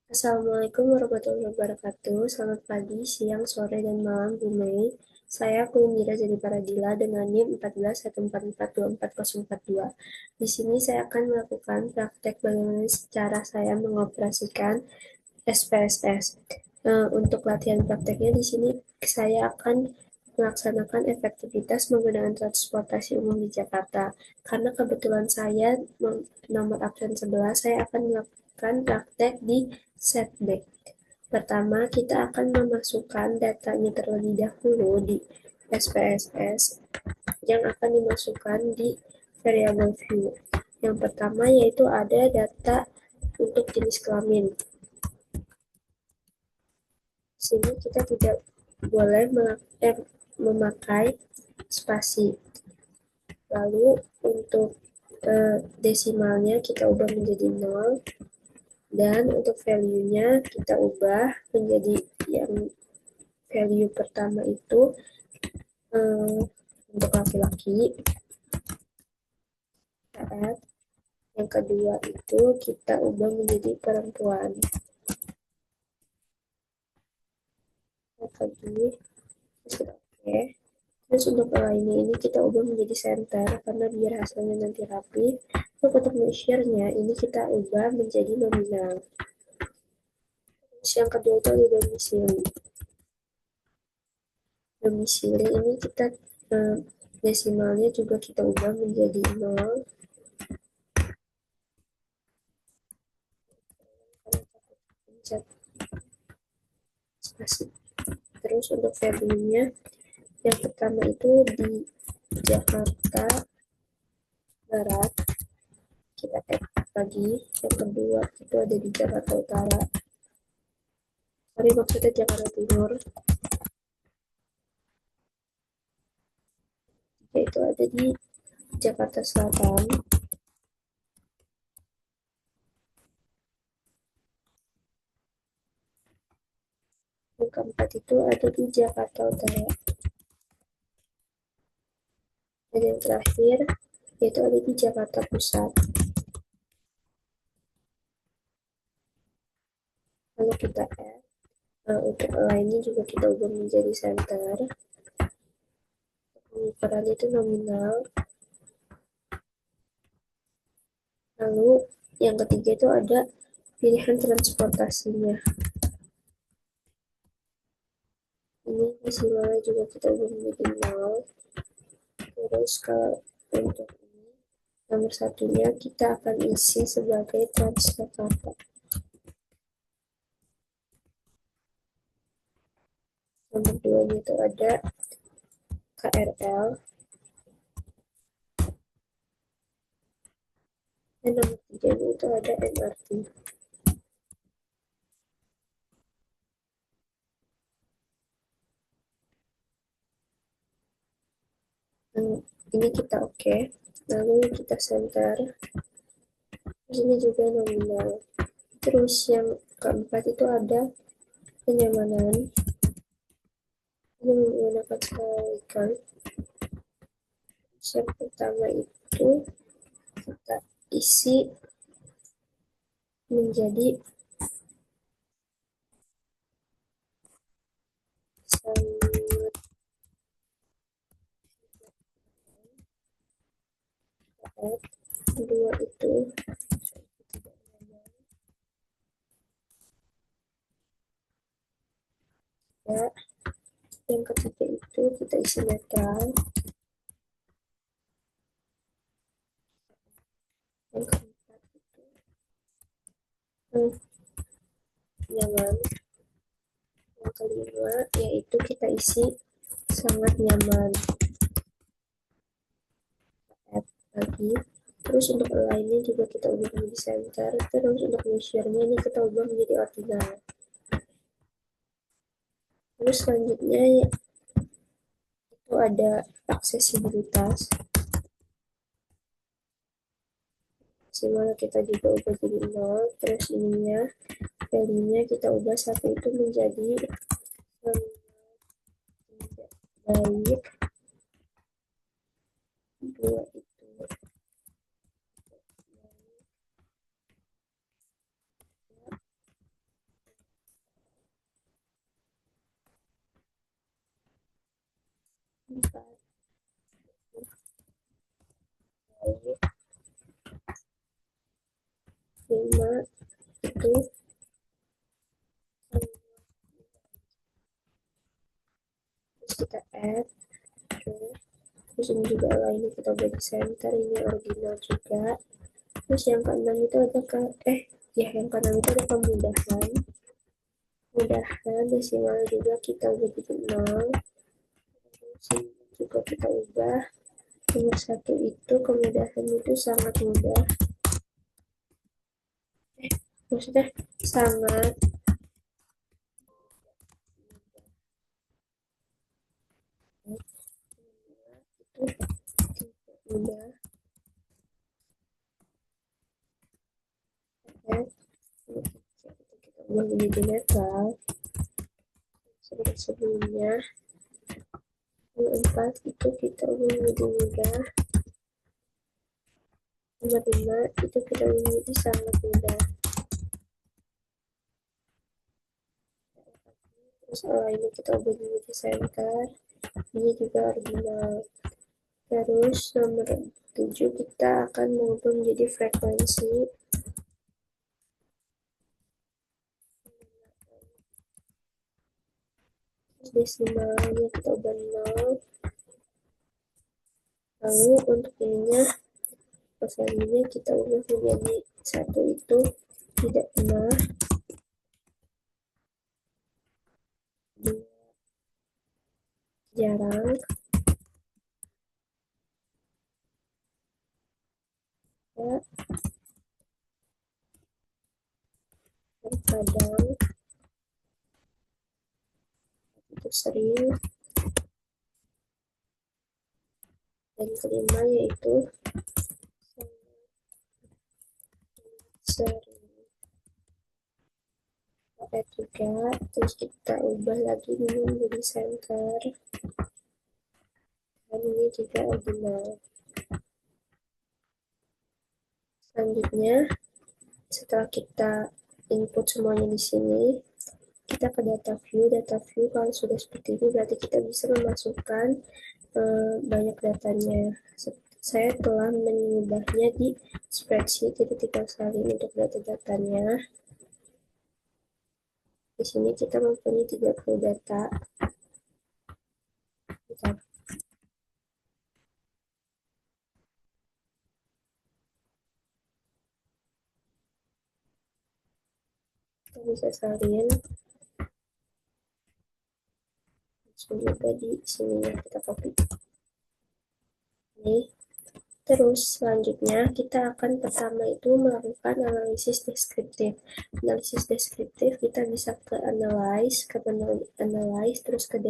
Assalamualaikum warahmatullahi wabarakatuh. Selamat pagi, siang, sore, dan malam, Bu Mei. Saya Kulindira Jadi Paradila dengan NIM 1414424042. Di sini saya akan melakukan praktek bagaimana cara saya mengoperasikan SPSS. Untuk latihan prakteknya di sini saya akan melaksanakan efektivitas menggunakan transportasi umum di Jakarta. Karena kebetulan saya nomor absen 11, saya akan melakukan praktek di setback. Pertama, kita akan memasukkan datanya terlebih dahulu di SPSS yang akan dimasukkan di variable view. Yang pertama yaitu ada data untuk jenis kelamin. Sini kita tidak boleh memakai spasi. Lalu untuk desimalnya kita ubah menjadi 0 dan untuk value-nya kita ubah menjadi yang value pertama itu untuk laki-laki, saat yang kedua itu kita ubah menjadi perempuan. Tadi sudah oke. Terus untuk lainnya ini kita ubah menjadi center karena biar hasilnya nanti rapi. Untuk measure-nya ini kita ubah menjadi nominal. Terus yang kedua itu ada domisili. Domisili ini kita desimalnya juga kita ubah menjadi 0. Terus untuk value-nya yang pertama itu di Jakarta Barat, kita add lagi. Yang kedua itu ada di Jakarta Utara, maksudnya Jakarta Timur, yaitu ada di Jakarta Selatan, yang keempat itu ada di Jakarta Utara, dan yang terakhir yaitu ada di Jakarta Pusat. Lalu kita add, untuk lainnya juga kita ubah menjadi center. Pengukuran itu nominal. Lalu yang ketiga itu ada pilihan transportasinya. Ini desimalnya juga kita ubah menjadi 0. Terus kalau untuk ini nomor satunya kita akan isi sebagai Transjakarta. Nomor 2 itu ada KRL. Dan nomor 3 itu ada MRT. Ini kita oke. Lalu kita center. Terus ini juga nominal. Terus yang keempat itu ada kenyamanan. Ini menggunakan sekalikan. Yang pertama itu kita isi menjadi sangat padat. Kedua itu ya. Yang ketiga itu kita isi netral. Yang keempat itu nyaman. Yang kelima yaitu kita isi sangat nyaman. Add lagi. Terus untuk lainnya juga kita ubah menjadi center. Terus untuk measure-nya ini kita ubah menjadi ordinal. Terus selanjutnya itu ada aksesibilitas. Simula kita juga ubah jadi 0. Terus ininya value-nya kita ubah satu itu menjadi tidak baik, dua itu 4 5 itu terus kita add terus ini juga lainnya kita bagi center, ini original juga. Terus yang keenam itu ada yang keenam itu ada kemudahan. Mudahan desimal juga kita ubah jadi 0. Terus juga kita ubah. Nomor satu itu kemudahan itu sangat mudah. Maksudnya sangat itu mudah. Ya. Kita ubah menjadi netral. Seperti sebelumnya. Yang 4 itu kita ubah menjadi mudah. Nomor 5 itu kita ubah menjadi sangat mudah. Terus ini kita ubah menjadi center. Ini juga original. Terus nomor 7 kita akan mengubah menjadi frekuensi. Desimalnya kita ubah 0. Lalu untuk ininya pesannya kita ubah menjadi 1 itu tidak pernah, 2 jarang, 3 terkadang, itu sering, dan kelima yaitu sering. Ada juga, terus kita ubah lagi ini menjadi center, dan ini juga original. Selanjutnya, setelah kita input semuanya di sini, kita ke data view. Data view kalau sudah seperti ini berarti kita bisa memasukkan banyak datanya. Saya telah mengubahnya di spreadsheet, jadi tinggal salin untuk data-datanya. Di sini kita mempunyai 30 data. Kita bisa salin. Langsung juga di sini ya, kita copy. Ini. Terus selanjutnya kita akan pertama itu melakukan analisis deskriptif. Analisis deskriptif kita bisa ke analyze, terus ke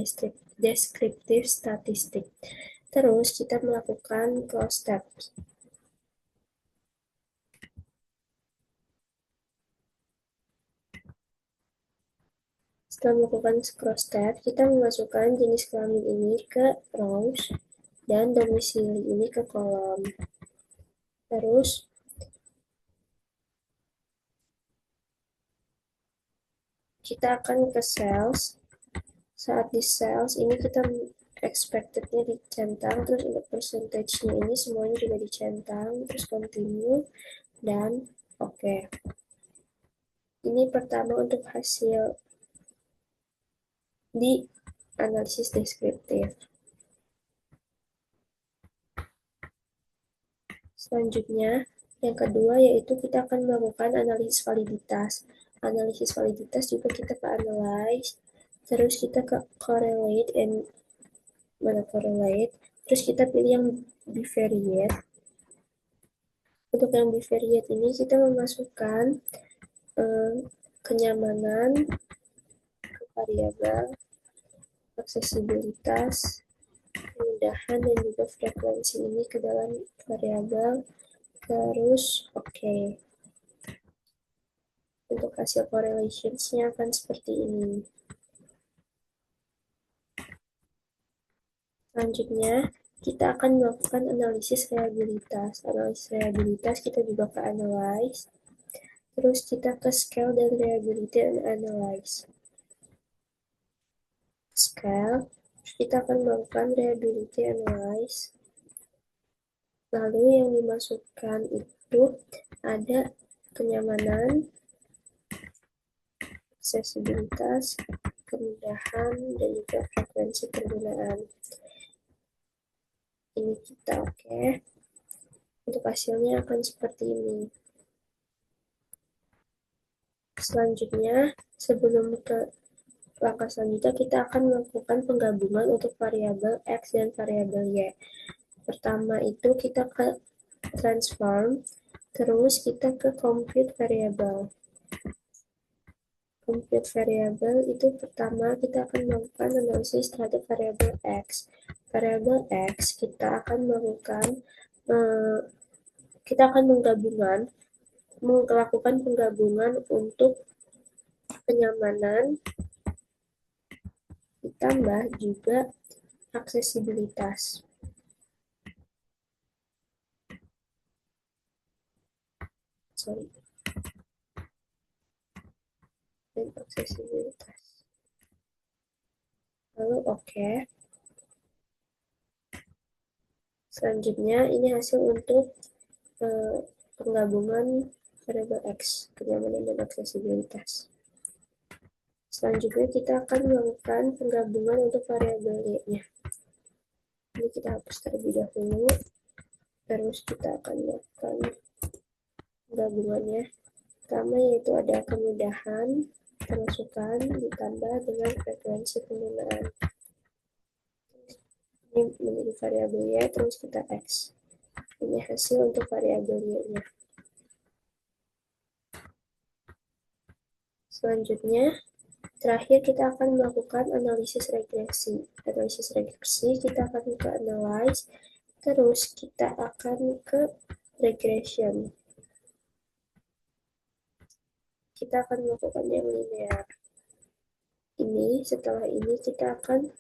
deskriptif statistik. Terus kita melakukan cross step. Setelah melakukan cross step, kita memasukkan jenis kelamin ini ke rows dan domisili ini ke kolom. Terus kita akan ke cells. Saat di cells ini kita expected-nya dicentang, terus untuk percentage-nya ini semuanya juga dicentang, terus continue, dan oke. Ini pertama untuk hasil di analisis deskriptif. Selanjutnya, yang kedua yaitu kita akan melakukan analisis validitas. Analisis validitas juga kita ke analyze, terus kita ke correlate terus kita pilih yang bivariate. Untuk yang bivariate ini kita memasukkan kenyamanan, variabel, aksesibilitas, kemudahan, dan juga frekuensi ini ke dalam variabel. Terus oke. Untuk hasil correlationsnya akan seperti ini. Selanjutnya, kita akan melakukan analisis reliabilitas. Analisis reliabilitas kita juga ke analyze. Terus kita ke scale dan reliability and analyze. Scale, Kita akan melakukan reliability analysis. Lalu yang dimasukkan itu ada kenyamanan, aksesibilitas, kemudahan, dan juga frekuensi penggunaan. Ini kita oke. Untuk hasilnya akan seperti ini. Selanjutnya, sebelum ke langkah selanjutnya, kita akan melakukan penggabungan untuk variabel X dan variabel Y. Pertama itu kita ke transform, terus kita ke compute variable. Compute variable itu pertama kita akan melakukan analisis terhadap variabel X. Variabel X kita akan melakukan melakukan penggabungan untuk kenyamanan ditambah juga aksesibilitas. Dan aksesibilitas. Lalu oke. Selanjutnya ini hasil untuk penggabungan variabel X, kenyamanan dan aksesibilitas. Selanjutnya kita akan melakukan penggabungan untuk variabel Y-nya. Ini kita hapus terlebih dahulu. Terus kita akan melakukan penggabungannya. Pertama yaitu ada kemudahan pemasukan ditambah dengan frekuensi penggunaan. Ini menjadi variabel Y, terus kita X. Ini hasil untuk variabel Y-nya. Selanjutnya, terakhir kita akan melakukan analisis regresi. Analisis regresi kita akan ke analyze, terus kita akan ke regression. Kita akan melakukan yang linear. Ini setelah ini kita akan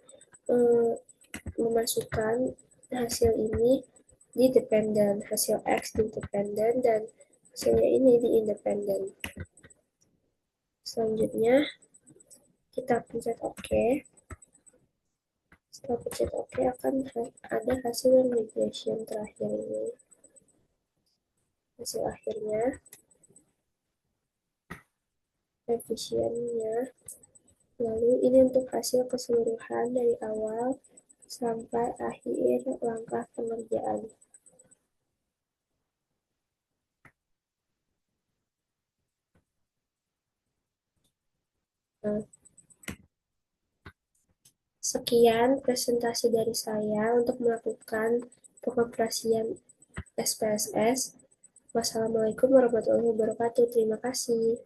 memasukkan hasil ini di dependent, hasil X di dependent dan hasilnya ini di independent. Selanjutnya kita pencet OK. Setelah pencet OK akan ada hasil regression terakhir ini. Hasil akhirnya, efisiennya. Lalu ini untuk hasil keseluruhan dari awal sampai akhir langkah pengerjaan. Sekian presentasi dari saya untuk melakukan pengoperasian SPSS. Wassalamualaikum warahmatullahi wabarakatuh. Terima kasih.